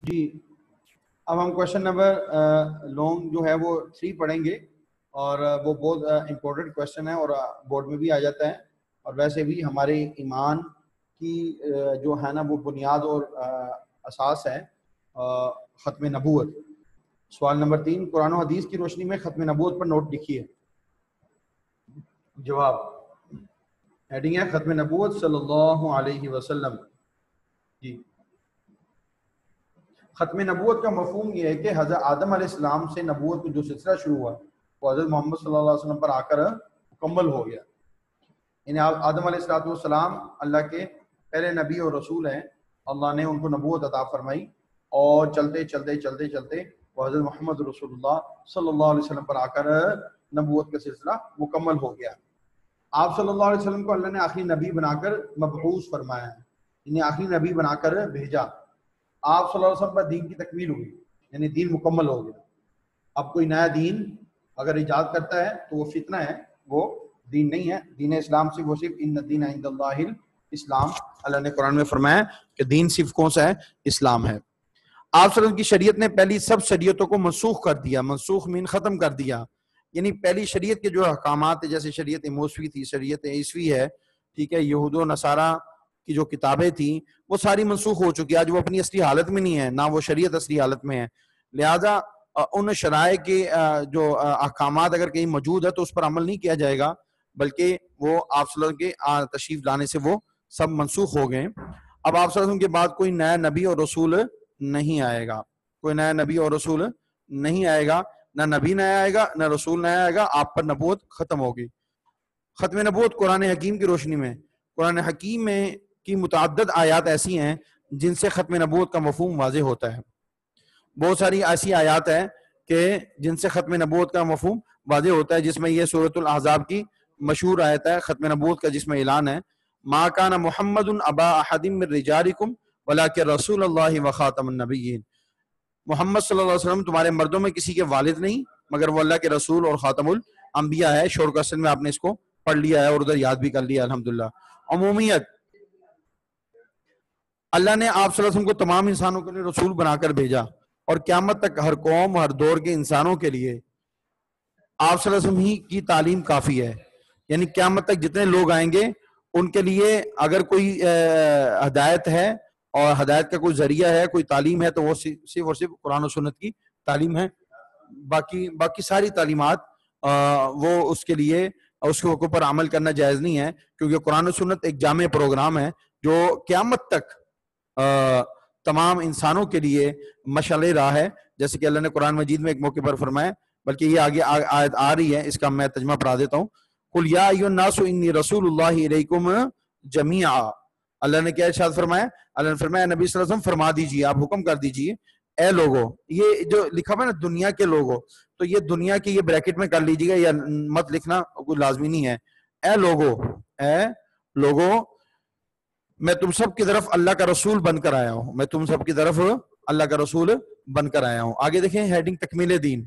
جی اب ہم question number long جو ہے وہ 3 پڑھیں گے، اور وہ بہت امپورٹنٹ کوشچن ہے اور بورڈ میں بھی آ جاتا ہے، اور ویسے بھی ہمارے ایمان کی جو ہے نا وہ بنیاد اور اساس ہے ختم نبوت۔ سوال نمبر 3، قرآن و حدیث کی روشنی میں ختم نبوت پر نوٹ لکھیے۔ جواب، ہیڈنگ ہے ختم نبوت صلی اللہ علیہ وسلم۔ جی، ختم نبوت کا مفہوم یہ ہے کہ حضرت آدم علیہ السلام سے نبوت کا جو سلسلہ شروع ہوا وہ حضرت محمد صلی اللہ علیہ وسلم پر آ کر مکمل ہو گیا۔ یعنی آدم علیہ السلام اللہ کے پہلے نبی اور رسول ہیں، اللہ نے ان کو نبوت عطا فرمائی، اور چلتے چلتے چلتے چلتے وہ حضرت محمد رسول اللہ صلی اللہ علیہ وسلم پر آ کر نبوت کا سلسلہ مکمل ہو گیا۔ آپ صلی اللہ علیہ وسلم کو اللہ نے آخری نبی بنا کر مبعوث فرمایا ہے، یعنی آخری نبی بنا کر بھیجا۔ آپ صلی اللہ علیہ وسلم پر دین کی تکمیل ہوئی، یعنی دین مکمل ہو گیا۔ اب کوئی نیا دین اگر ایجاد کرتا ہے تو وہ فتنہ ہے، وہ دین نہیں ہے۔ دین اسلام سے وہ صرف ان الدین عند اللہ الاسلام، اللہ نے قرآن میں فرمایا کہ دین صرف کون سا ہے؟ اسلام ہے۔ آپ صلی اللہ علیہ وسلم کی شریعت نے پہلی سب شریعتوں کو منسوخ کر دیا، منسوخ مین ختم کر دیا، یعنی پہلی شریعت کے جو احکامات ہیں، جیسے شریعت موسوی تھی، شریعت عیسوی ہے، ٹھیک ہے، یہود و نصارہ کی جو کتابیں تھیں وہ ساری منسوخ ہو چکی، آج وہ اپنی اصلی حالت میں نہیں ہے، نہ وہ شریعت اصلی حالت میں ہے۔ لہٰذا ان شرائع کے جو احکامات اگر کہیں موجود ہے تو اس پر عمل نہیں کیا جائے گا، بلکہ وہ آپ صلی اللہ علیہ وسلم کے تشریف لانے سے وہ سب منسوخ ہو گئے۔ اب آپ صلی اللہ علیہ وسلم کے بعد کوئی نیا نبی اور رسول نہیں آئے گا، کوئی نیا نبی اور رسول نہیں آئے گا، نہ نبی نیا آئے گا نہ رسول نیا آئے گا، آپ پر نبوت ختم ہوگی۔ ختم نبوت قرآن حکیم کی روشنی میں، قرآن حکیم میں کی متعدد آیات ایسی ہیں جن سے ختم نبوت کا مفہوم واضح ہوتا ہے۔ بہت ساری ایسی آیات ہیں کہ جن سے ختم نبوت کا مفہوم واضح ہوتا ہے، جس میں یہ سورۃ الاحزاب کی مشہور آیت ہے ختم نبوت کا، جس میں اعلان ہے ما کان محمد ابا احد من رجالکم ولکن رسول اللہ وخاتم النبیین۔ محمد صلی اللہ علیہ وسلم تمہارے مردوں میں کسی کے والد نہیں مگر وہ اللہ کے رسول اور خاتم الانبیاء ہے۔ شور کوسچن میں آپ نے اس کو پڑھ لیا ہے اور ادھر یاد بھی کر لیا الحمدللہ۔ عمومیت، اللہ نے آپ صلی اللہ علیہ وسلم کو تمام انسانوں کے لیے رسول بنا کر بھیجا، اور قیامت تک ہر قوم ہر دور کے انسانوں کے لیے آپ صلی اللہ علیہ وسلم ہی کی تعلیم کافی ہے۔ یعنی قیامت تک جتنے لوگ آئیں گے ان کے لیے اگر کوئی ہدایت ہے اور ہدایت کا کوئی ذریعہ ہے، کوئی تعلیم ہے، تو وہ صرف اور صرف قرآن و سنت کی تعلیم ہے۔ باقی ساری تعلیمات وہ اس کے لیے اس کے اوپر عمل کرنا جائز نہیں ہے، کیونکہ قرآن و سنت ایک جامع پروگرام ہے جو قیامت تک تمام انسانوں کے لیے مشعل راہ ہے، جیسے کہ اللہ نے قرآن مجید میں ایک موقع پر فرمایا، بلکہ یہ آگے آیت آ رہی ہے، اس کا میں ترجمہ پڑھا دیتا ہوں۔ قل یا ایھا الناس انی رسول اللہ الیکم جمیعا۔ اللہ نے کیا ارشاد فرمایا؟ اللہ نے فرمایا نبی صلی اللہ علیہ وسلم فرما دیجئے، آپ حکم کر دیجئے، اے لوگو، یہ جو لکھا ہوا ہے نا دنیا کے لوگو، تو یہ دنیا کی یہ بریکٹ میں کر لیجئے گا، یا مت لکھنا کوئی لازمی نہیں ہے۔ اے لوگو میں تم سب کی طرف اللہ کا رسول بن کر آیا ہوں، میں تم سب کی طرف اللہ کا رسول بن کر آیا ہوں۔ آگے دیکھیں ہیڈنگ تکمیل دین،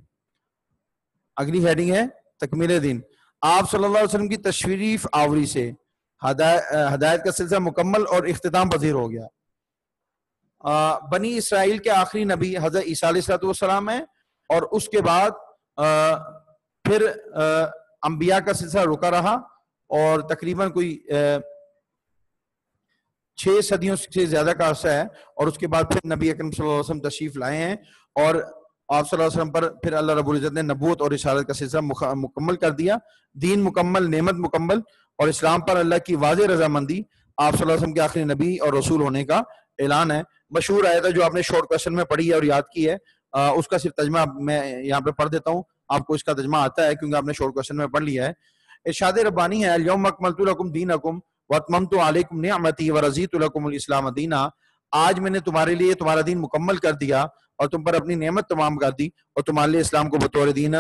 اگلی ہیڈنگ ہے تکمیل دین۔ آپ صلی اللہ علیہ وسلم کی تشریف آوری سے ہدایت کا سلسلہ مکمل اور اختتام پذیر ہو گیا۔ بنی اسرائیل کے آخری نبی حضرت عیسیٰ علیہ السلام ہیں، اور اس کے بعد پھر انبیاء کا سلسلہ رکا رہا، اور تقریباً کوئی 6 صدیوں سے زیادہ کا عرصہ ہے، اور اس کے بعد پھر نبی اکرم صلی اللہ علیہ وسلم تشریف لائے ہیں، اور آپ صلی اللہ علیہ وسلم پر پھر اللہ رب العزت نے نبوت اور رسالت کا سلسلہ مکمل کر دیا، دین مکمل، نعمت مکمل، اور اسلام پر اللہ کی واضح رضامندی، آپ صلی اللہ علیہ وسلم کے آخری نبی اور رسول ہونے کا اعلان ہے۔ مشہور آیت ہے جو آپ نے شارٹ کوسچن میں پڑھی ہے اور یاد کی ہے، اس کا صرف ترجمہ میں یہاں پہ پڑھ دیتا ہوں، آپ کو اس کا ترجمہ آتا ہے کیونکہ آپ نے شارٹ کوسچن میں پڑھ لیا ہے۔ ارشاد ربانی ہے الیوم اکملت لکم دینکم واتممت علیکم نعمتی ورضیت لکم الاسلام دینا۔ آج میں نے تمہارے لیے تمہارا دین مکمل کر دیا اور تم پر اپنی نعمت تمام کر دی، اور تمہارے لیے اسلام کو بطور دین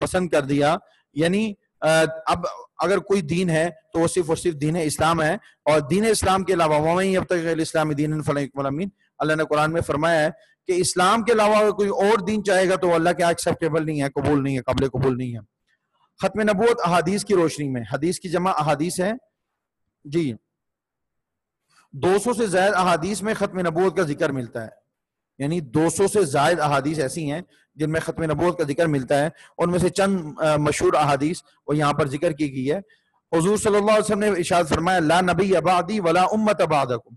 پسند کر دیا۔ یعنی اب اگر کوئی دین ہے تو وہ صرف اور صرف دین اسلام ہے، اور دین اسلام کے علاوہ وَمَن یبتغِ غَیرَ الْإِسْلَامِ دِینًا فَلَن یُقْبَلَ مِنْهُ، اللہ نے قرآن میں فرمایا ہے کہ اسلام کے علاوہ اگر کوئی اور دین چاہے گا تو اللہ کے ایکسیپٹیبل نہیں ہے، قبول نہیں ہے، قابل قبول نہیں ہے۔ ختم نبوت احادیث کی روشنی میں، حدیث کی جمع احادیث ہے جی، 200 سے زائد احادیث میں ختم نبوت کا ذکر ملتا ہے۔ یعنی 200 سے زائد احادیث ایسی ہیں جن میں ختم نبوت کا ذکر ملتا ہے. ان میں سے چند مشہور احادیث وہ یہاں پر ذکر کی گئی ہے. حضور صلی اللہ علیہ وسلم نے ارشاد فرمایا لا نبی بعدی ولا امت بعدکم،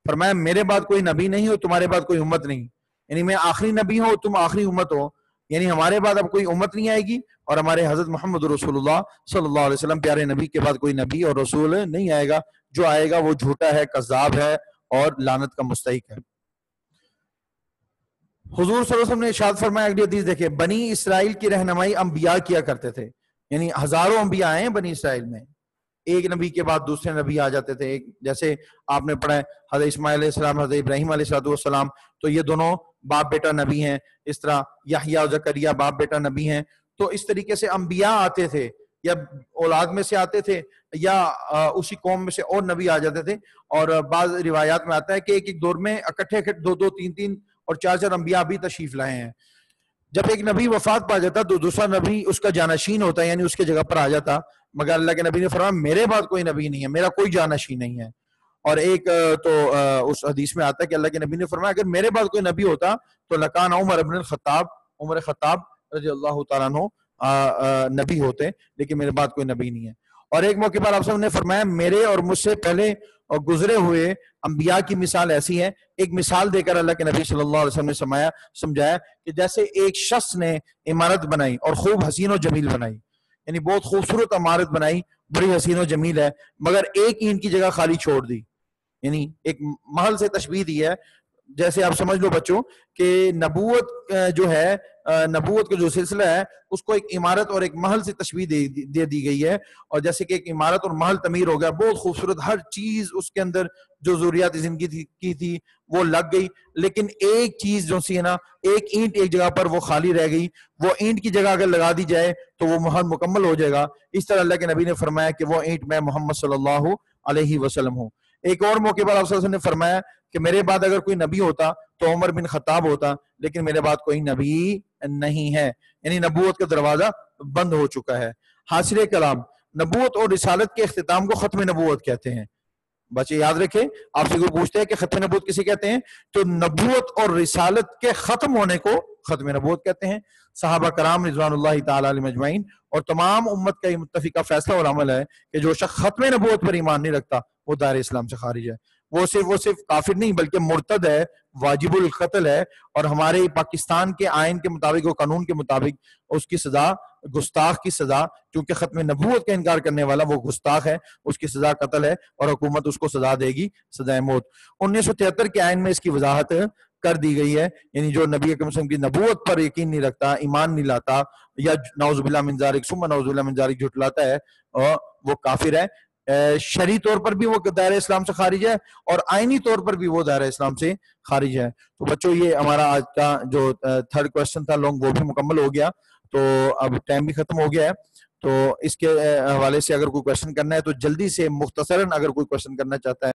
فرمایا میرے بعد کوئی نبی نہیں ہو، تمہارے بعد کوئی امت نہیں، یعنی میں آخری نبی ہوں، تم آخری امت ہو، یعنی ہمارے بعد اب کوئی امت نہیں آئے گی، اور ہمارے حضرت محمد رسول اللہ صلی اللہ علیہ وسلم پیارے نبی کے بعد کوئی نبی اور رسول نہیں آئے گا. جو آئے گا وہ جھوٹا ہے، کذاب ہے اور لعنت کا مستحق ہے. حضور صلی اللہ علیہ وسلم نے ارشاد فرمایا، اگلی حدیث دیکھیں، بنی اسرائیل کی رہنمائی انبیاء کیا کرتے تھے، یعنی ہزاروں انبیاء ہیں بنی اسرائیل میں، ایک نبی کے بعد دوسرے نبی آ جاتے تھے. جیسے آپ نے پڑھا ہے حضرت اسماعیل علیہ السلام، حضرت ابراہیم علیہ السلام، تو یہ دونوں باپ بیٹا نبی ہیں. اس طرح یحییٰ و زکریا باپ بیٹا نبی ہیں. تو اس طریقے سے انبیاء آتے تھے، یا اولاد میں سے آتے تھے یا اسی قوم میں سے اور نبی آ جاتے تھے. اور بعض روایات میں آتا ہے کہ ایک ایک دور میں اکٹھے دو دو تین تین اور چار چار انبیاء بھی تشریف لائے ہیں. جب ایک نبی وفات پا جاتا تو دوسرا نبی اس کا جانشین ہوتا ہے، یعنی اس کے جگہ پر آ جاتا. مگر اللہ کے نبی نے فرمایا میرے بعد کوئی نبی نہیں ہے، میرا کوئی جانشین نہیں ہے. اور ایک تو اس حدیث میں آتا ہے کہ اللہ کے نبی نے فرمایا اگر میرے بعد کوئی نبی ہوتا تو لکان عمر بن الخطاب، عمر خطاب رضی اللہ تعالیٰ عنہ نبی ہوتے، لیکن میرے بعد کوئی نبی نہیں ہے. اور ایک موقع پر آپ سب نے فرمایا میرے اور مجھ سے پہلے اور گزرے ہوئے انبیاء کی مثال ایسی ہے. ایک مثال دے کر اللہ کے نبی صلی اللہ علیہ وسلم نے سمجھایا کہ جیسے ایک شخص نے عمارت بنائی اور خوب حسین و جمیل بنائی، یعنی بہت خوبصورت عمارت بنائی، بڑی حسین و جمیل ہے، مگر ایک اینٹ کی جگہ خالی چھوڑ دی. یعنی ایک محل سے تشبیہ دی ہے. جیسے آپ سمجھ لو بچوں کہ نبوت جو ہے، نبوت کا جو سلسلہ ہے اس کو ایک عمارت اور ایک محل سے تشبیہ دے دی گئی ہے. اور جیسے کہ ایک عمارت اور محل تعمیر ہو گیا، بہت خوبصورت، ہر چیز اس کے اندر جو ضروریات زندگی کی تھی وہ لگ گئی، لیکن ایک چیز جو سی ہے نا، ایک اینٹ ایک جگہ پر وہ خالی رہ گئی. وہ اینٹ کی جگہ اگر لگا دی جائے تو وہ محل مکمل ہو جائے گا. اس طرح اللہ کے نبی نے فرمایا کہ وہ اینٹ میں محمد صلی اللہ علیہ وسلم ہوں. ایک اور موقع پر آپ صلی اللہ علیہ وسلم نے فرمایا کہ میرے بعد اگر کوئی نبی ہوتا تو عمر بن خطاب ہوتا، لیکن میرے بعد کوئی نبی نہیں ہے، یعنی نبوت کا دروازہ بند ہو چکا ہے. حاصل کلام، نبوت اور رسالت کے اختتام کو ختم نبوت کہتے ہیں. بچے یاد رکھیں، آپ سے کوئی پوچھتے ہیں کہ ختم نبوت کسے کہتے ہیں، تو نبوت اور رسالت کے ختم ہونے کو ختم نبوت کہتے ہیں. صحابہ کرام رضوان اللہ تعالی علیہم اجمعین اور تمام امت کا یہ متفقہ فیصلہ اور عمل ہے کہ جو شخص ختم نبوت پر ایمان نہیں رکھتا وہ دائرہ اسلام سے خارج ہے. وہ صرف کافر نہیں بلکہ مرتد ہے، واجب القتل ہے. اور ہمارے پاکستان کے آئین کے مطابق اور قانون کے مطابق اس کی سزا گستاخ کی سزا، کیونکہ ختم نبوت کا انکار کرنے والا وہ گستاخ ہے، اس کی سزا قتل ہے اور حکومت اس کو سزا دے گی، سزائے موت. 1973 کے آئین میں اس کی وضاحت کر دی گئی ہے. یعنی جو نبی اکرم صلی اللہ علیہ وسلم کی نبوت پر یقین نہیں رکھتا، ایمان نہیں لاتا، یا نعوذ باللہ من ذالک ثم نعوذ باللہ من ذالک جھٹلاتا ہے، وہ کافر ہے. شرعی طور پر بھی وہ دائرہ اسلام سے خارج ہے اور آئینی طور پر بھی وہ دائرہ اسلام سے خارج ہے. تو بچوں یہ ہمارا آج کا جو تھرڈ کوسچن تھا لانگ، وہ بھی مکمل ہو گیا. تو اب ٹائم بھی ختم ہو گیا ہے. تو اس کے حوالے سے اگر کوئی کوسچن کرنا ہے تو جلدی سے مختصراً اگر کوئی کوسچن کرنا چاہتا ہے